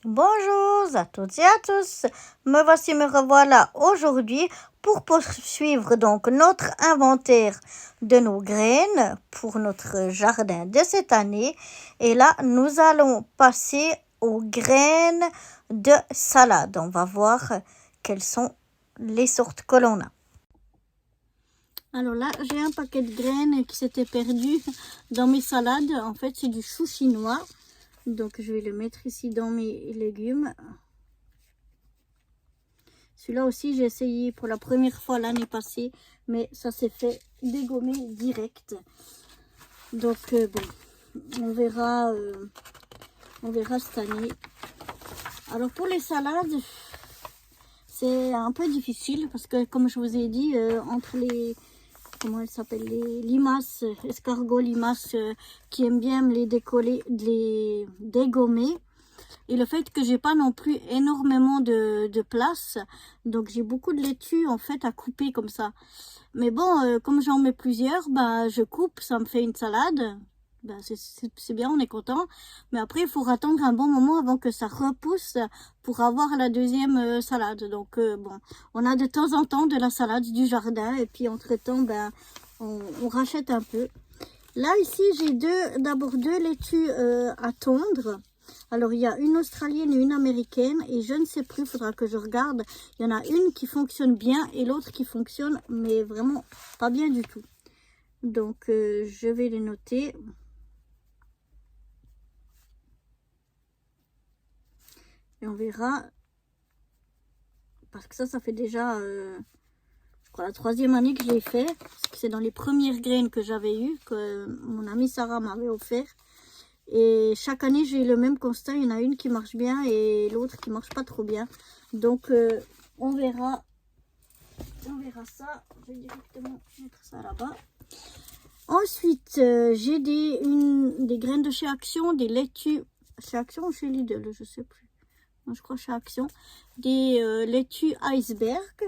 Bonjour à toutes et à tous, me revoilà aujourd'hui pour poursuivre donc notre inventaire de nos graines pour notre jardin de cette année. Et là, nous allons passer aux graines de salade. On va voir quelles sont les sortes que l'on a. Alors là, j'ai un paquet de graines qui s'était perdu dans mes salades. En fait, c'est du chou chinois. Donc, je vais le mettre ici dans mes légumes. Celui-là aussi, j'ai essayé pour la première fois l'année passée, mais ça s'est fait dégommer direct. Donc, bon, on verra cette année. Alors, pour les salades, c'est un peu difficile parce que, comme je vous ai dit, entre les... Comment elles s'appellent, les limaces, escargots limaces qui aiment bien me les décoller, les dégommer. Et le fait que j'ai pas non plus énormément de place, donc j'ai beaucoup de laitue en fait à couper comme ça. Mais bon, comme j'en mets plusieurs, bah je coupe, ça me fait une salade. Ben, c'est bien, on est content. Mais après, il faut attendre un bon moment avant que ça repousse pour avoir la deuxième salade. Donc, bon, on a de temps en temps de la salade du jardin. Et puis, entre-temps, ben, on rachète un peu. Là, ici, j'ai d'abord deux laitues à tondre. Alors, il y a une australienne et une américaine. Et je ne sais plus, il faudra que je regarde. Il y en a une qui fonctionne bien et l'autre qui fonctionne, mais vraiment pas bien du tout. Donc, je vais les noter. Et on verra, parce que ça fait déjà, je crois, la 3e année que je l'ai fait. Parce que c'est dans les premières graines que j'avais eues, que mon amie Sarah m'avait offert. Et chaque année, j'ai le même constat. Il y en a une qui marche bien et l'autre qui marche pas trop bien. Donc, on verra ça. Je vais directement mettre ça là-bas. Ensuite, j'ai des graines de chez Action, des laitues. Chez Action ou chez Lidl, je sais plus. Je crois chez Action, des laitues iceberg.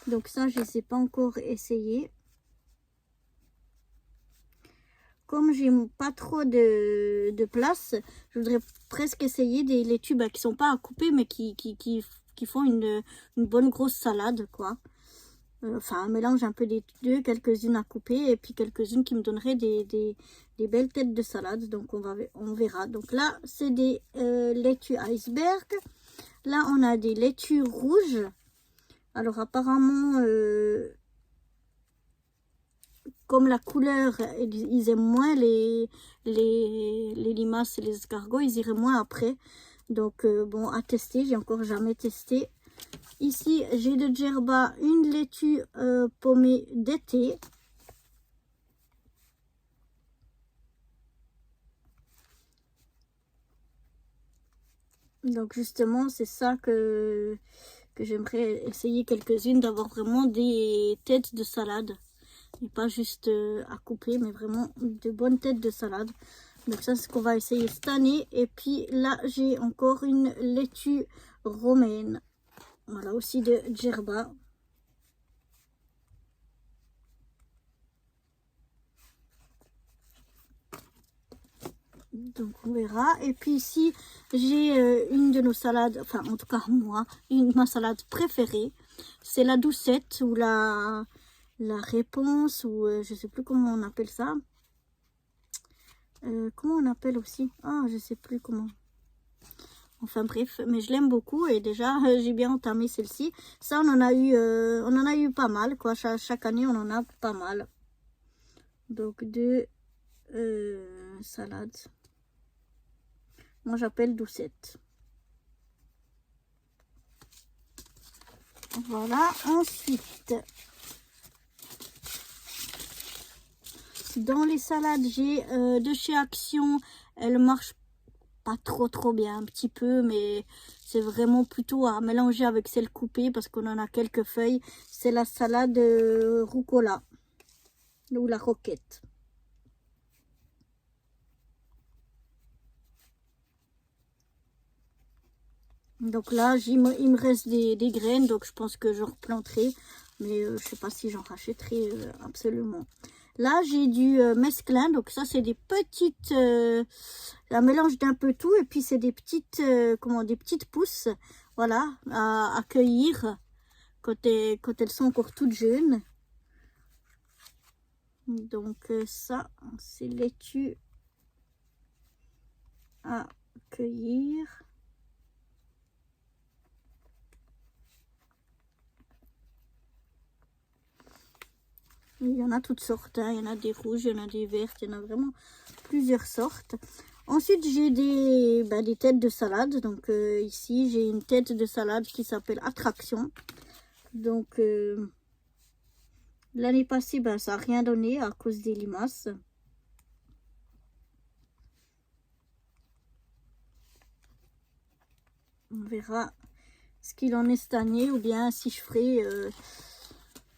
Donc ça, je ne les ai pas encore essayé. Comme j'ai pas trop de place, je voudrais presque essayer des laitues qui sont pas à couper, mais qui font une bonne grosse salade, quoi. Enfin, un mélange un peu des deux, quelques-unes à couper et puis quelques-unes qui me donneraient des belles têtes de salade. Donc, on verra. Donc là, c'est des laitues iceberg. Là, on a des laitues rouges. Alors, apparemment, comme la couleur, ils aiment moins les limaces et les escargots. Ils iraient moins après. Donc, bon, à tester. J'ai encore jamais testé. Ici, j'ai de djerba une laitue pommée d'été. Donc, justement, c'est ça que j'aimerais essayer quelques-unes, d'avoir vraiment des têtes de salade. Et pas juste à couper, mais vraiment de bonnes têtes de salade. Donc, ça, c'est ce qu'on va essayer cette année. Et puis, là, j'ai encore une laitue romaine. Voilà, aussi de djerba. Donc on verra. Et puis ici, j'ai une de nos salades, enfin en tout cas moi, ma salade préférée. C'est la doucette ou la réponse, ou je sais plus comment on appelle ça. Comment on appelle aussi? Ah, je sais plus comment. Enfin bref, mais je l'aime beaucoup et déjà j'ai bien entamé celle-ci. Ça, on en a eu pas mal, quoi. Chaque année, on en a pas mal. Donc deux salades. Moi, j'appelle doucette. Voilà. Ensuite, dans les salades, j'ai de chez Action. Elle marche pas trop bien, un petit peu, mais c'est vraiment plutôt à mélanger avec celle coupée parce qu'on en a quelques feuilles. C'est la salade rucola ou la roquette. Donc là, il me reste des graines, donc je pense que je replanterai. Mais je sais pas si j'en rachèterai absolument. Là, j'ai du mesclun. Donc ça, c'est des petites... un mélange d'un peu tout. Et puis, c'est des petites, des petites pousses. Voilà, à cueillir quand elles sont encore toutes jeunes. Donc ça, c'est laitue à cueillir. Il y en a toutes sortes, hein. Il y en a des rouges, il y en a des vertes, il y en a vraiment plusieurs sortes. Ensuite, j'ai des têtes de salade. Donc ici, j'ai une tête de salade qui s'appelle Attraction. Donc l'année passée, ça n'a rien donné à cause des limaces. On verra ce qu'il en est cette année, ou bien si je ferai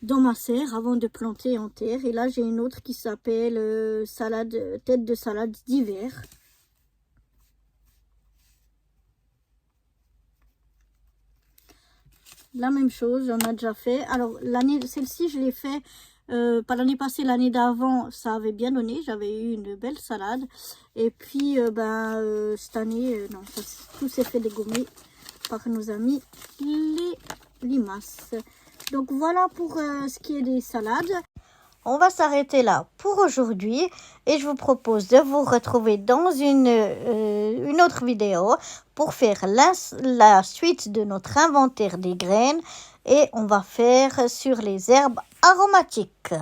dans ma serre avant de planter en terre. Et là, j'ai une autre qui s'appelle tête de salade d'hiver. La même chose, on a déjà fait. Alors, celle-ci, je l'ai fait, pas l'année passée, l'année d'avant, ça avait bien donné. J'avais eu une belle salade. Et puis, cette année, non, tout s'est fait dégommer par nos amis les limaces. Donc, voilà pour ce qui est des salades. On va s'arrêter là pour aujourd'hui et je vous propose de vous retrouver dans une autre vidéo pour faire la suite de notre inventaire des graines et on va faire sur les herbes aromatiques.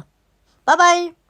Bye bye!